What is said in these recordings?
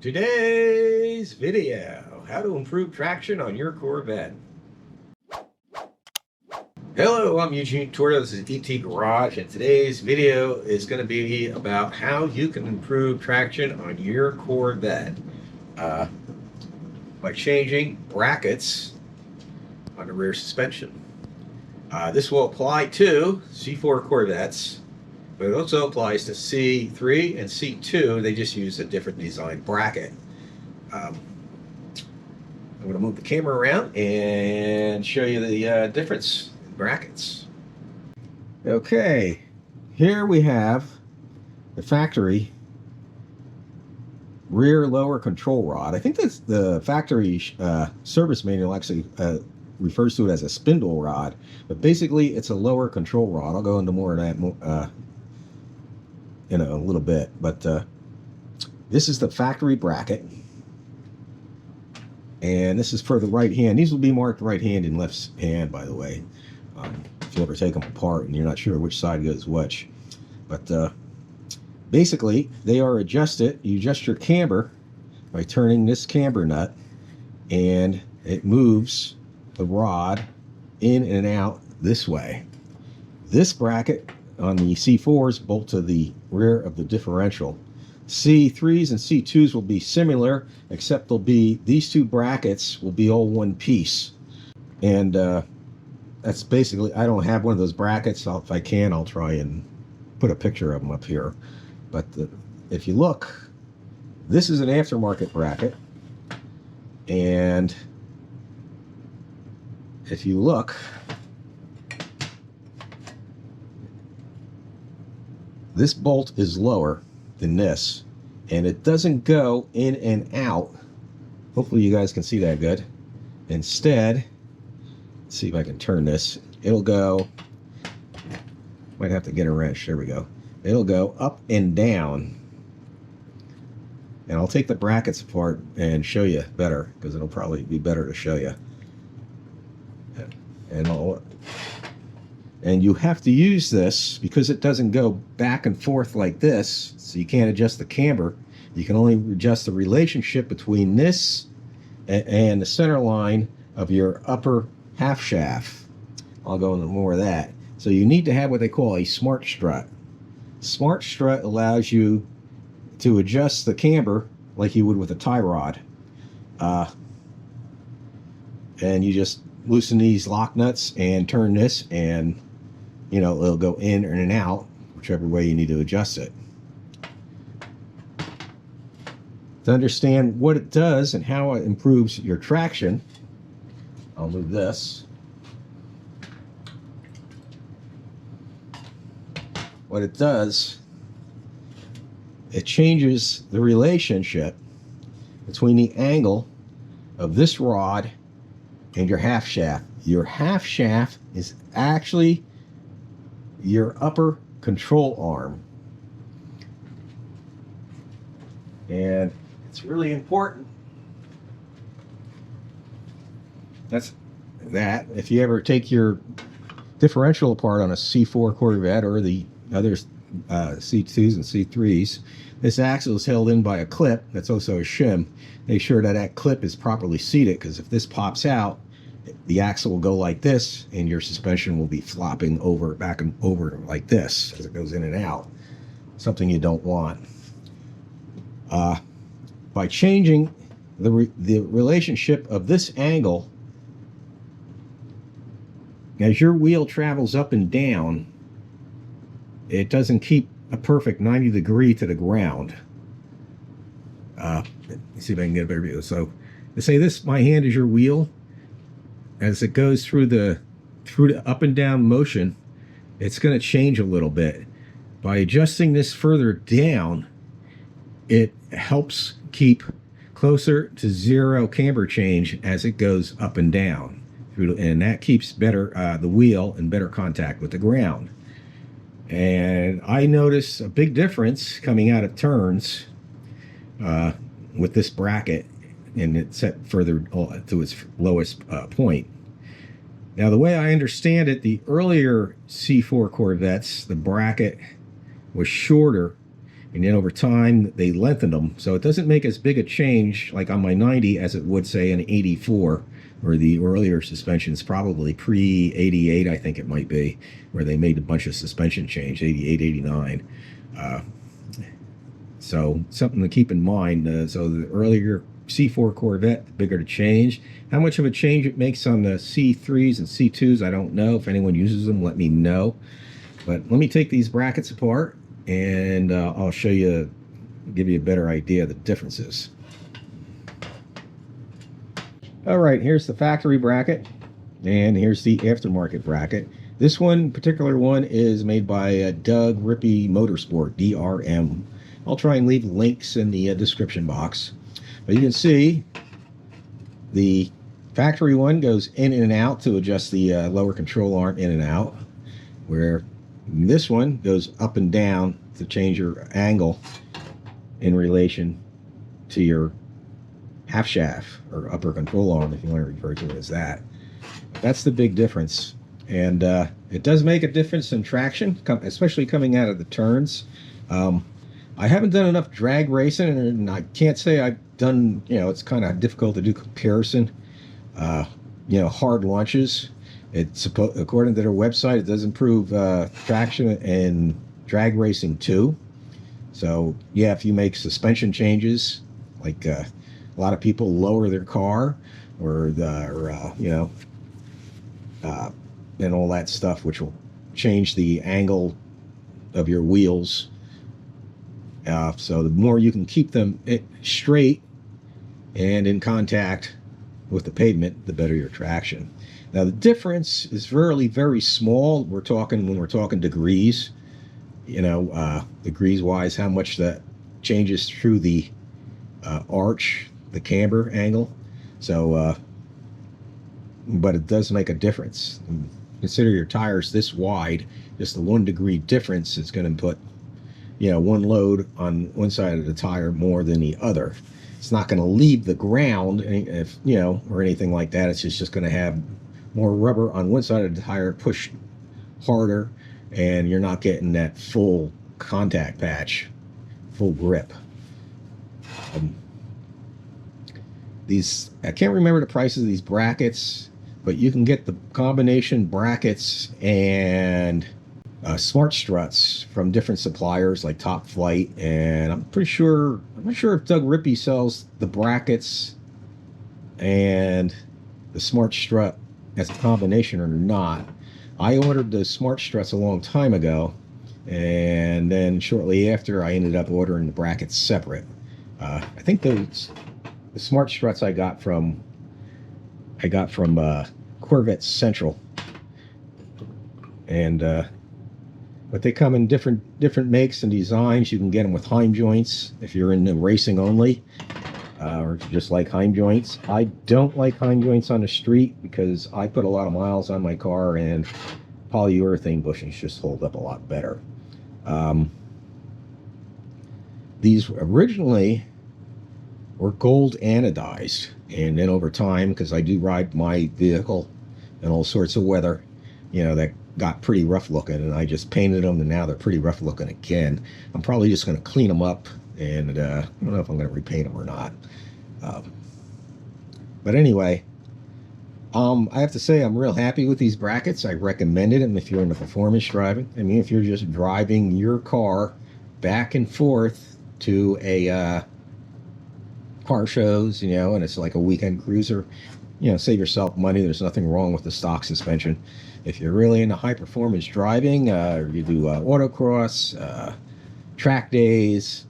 Today's video, how to improve traction on your Corvette. Hello, I'm Eugene Torto. This is ET Garage, and today's video is going to be about how you can improve traction on your Corvette by changing brackets on the rear suspension. This will apply to C4 Corvettes, but it also applies to C3 and C2. They just use a different design bracket. I'm going to move the camera around and show you the difference in brackets. Okay, here we have the factory rear lower control rod. I think that's the factory service manual actually refers to it as a spindle rod, but basically it's a lower control rod. I'll go into more of that in a little bit, but this is the factory bracket, and this is for the right hand. These will be marked right hand and left hand, by the way, if you ever take them apart and you're not sure which side goes which. But basically they are adjusted. You adjust your camber by turning this camber nut, and it moves the rod in and out this way. This bracket on the C4s bolt to the rear of the differential. C3s and C2s will be similar, except they'll be, these two brackets will be all one piece. And that's basically, I don't have one of those brackets. If I can, I'll try and put a picture of them up here. But if you look, this is an aftermarket bracket, and if you look, this bolt is lower than this, and it doesn't go in and out. Hopefully you guys can see that good. Instead, let's see if I can turn this. It'll go, might have to get a wrench. There we go. It'll go up and down. And I'll take the brackets apart and show you better, because it'll probably be better to show you. And you have to use this because it doesn't go back and forth like this, so you can't adjust the camber. You can only adjust the relationship between this and the center line of your upper half shaft. I'll go into more of that. So you need to have what they call a smart strut. Smart strut allows you to adjust the camber like you would with a tie rod. And you just loosen these lock nuts and turn this, and you know, it'll go in and out whichever way you need to adjust it. To understand what it does and how it improves your traction, I'll move this. What it does, it changes the relationship between the angle of this rod and your half shaft. Your half shaft is actually your upper control arm, and it's really important. That's that. If you ever take your differential apart on a C4 Corvette or the other C2s and C3s, this axle is held in by a clip that's also a shim. Make sure that that clip is properly seated, because if this pops out, the axle will go like this, and your suspension will be flopping over, back and over like this as it goes in and out. Something you don't want. By changing the relationship of this angle, as your wheel travels up and down, it doesn't keep a perfect 90 degree to the ground. Let's see if I can get a better view. So, to say this, my hand is your wheel. As it goes through the up and down motion, it's going to change a little bit. By adjusting this further down, it helps keep closer to zero camber change as it goes up and down, and that keeps better the wheel in better contact with the ground. And I notice a big difference coming out of turns with this bracket, and it's set further to its lowest point. Now, the way I understand it, the earlier C4 Corvettes, the bracket was shorter, and then over time they lengthened them, so it doesn't make as big a change like on my 90 as it would say an 84, or the earlier suspensions, probably pre-88 I think it might be, where they made a bunch of suspension change, 88, 89. So something to keep in mind. So the earlier C4 Corvette, the bigger the change. How much of a change it makes on the C3s and C2s, I don't know. If anyone uses them, let me know. But let me take these brackets apart, and I'll show you, give you a better idea of the differences. All right, here's the factory bracket, and here's the aftermarket bracket. This one, particular one, is made by Doug Rippey Motorsport, DRM. I'll try and leave links in the description box. But you can see the factory one goes in and out to adjust the lower control arm in and out, where this one goes up and down to change your angle in relation to your half shaft or upper control arm, if you want to refer to it as that. That's the big difference. And it does make a difference in traction, especially coming out of the turns. I haven't done enough drag racing, and I can't say I've done, it's kind of difficult to do comparison. Hard launches. It's according to their website, it does improve traction and drag racing too. So yeah, if you make suspension changes, like a lot of people lower their car, and all that stuff, which will change the angle of your wheels. So the more you can keep them straight and in contact with the pavement, the better your traction. Now the difference is really very small. When we're talking degrees, degrees wise, how much that changes through the arch, the camber angle. So, but it does make a difference. Consider your tires this wide, just the 1 degree difference is going to put, one load on one side of the tire more than the other. It's not going to leave the ground, if or anything like that. It's just going to have more rubber on one side of the tire pushed harder, and you're not getting that full contact patch, full grip. I can't remember the prices of these brackets, but you can get the combination brackets and smart struts from different suppliers like Top Flight, and I'm not sure if Doug Rippey sells the brackets and the smart strut as a combination or not. I ordered the smart struts a long time ago, and then shortly after I ended up ordering the brackets separate. I think the smart struts I got from Corvette Central, and but they come in different makes and designs. You can get them with Heim joints if you're in the racing only, or just like Heim joints. I don't like Heim joints on the street because I put a lot of miles on my car, and polyurethane bushings just hold up a lot better. These originally were gold anodized, and then over time, because I do ride my vehicle in all sorts of weather, that got pretty rough looking, and I just painted them, and now they're pretty rough looking again. I'm probably just going to clean them up, and I don't know if I'm going to repaint them or not. But anyway, I have to say I'm real happy with these brackets. I recommended them if you're into performance driving. I mean, if you're just driving your car back and forth to a car shows, and it's like a weekend cruiser, save yourself money. There's nothing wrong with the stock suspension. If you're really into high performance driving, you do autocross, track days,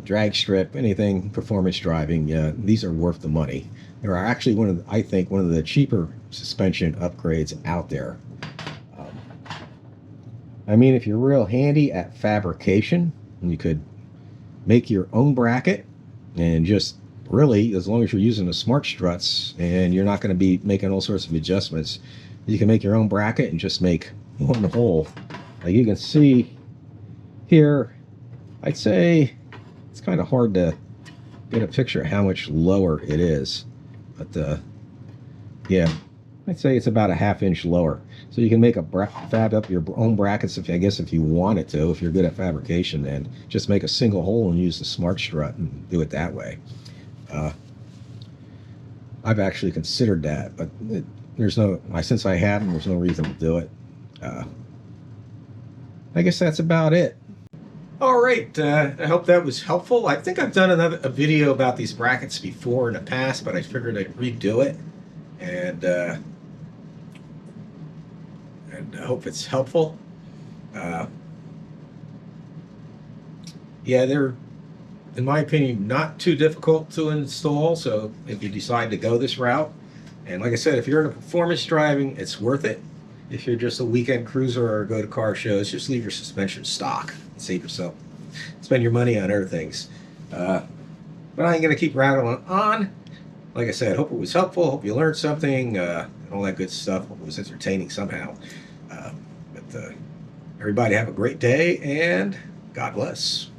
drag strip, anything performance driving, these are worth the money. They are actually I think one of the cheaper suspension upgrades out there. I mean, if you're real handy at fabrication, you could make your own bracket, and just really, as long as you're using the smart struts and you're not going to be making all sorts of adjustments, you can make your own bracket and just make one hole. Like you can see here, I'd say it's kind of hard to get a picture of how much lower it is, but yeah, I'd say it's about a ½ inch lower. So you can make fab up your own brackets, if I guess if you wanted to. If you're good at fabrication, then just make a single hole and use the smart strut and do it that way. I've actually considered that, but since I have them, there's no reason to do it. I guess that's about it. All right, I hope that was helpful. I think I've done a video about these brackets before in the past, but I figured I'd redo it, and I hope it's helpful. Yeah, they're, in my opinion, not too difficult to install, so if you decide to go this route, and like I said, if you're in a performance driving, it's worth it. If you're just a weekend cruiser or go to car shows, just leave your suspension stock and save yourself. Spend your money on other things. But I ain't going to keep rattling on. Like I said, hope it was helpful. Hope you learned something. And all that good stuff. Hope it was entertaining somehow. But everybody have a great day, and God bless.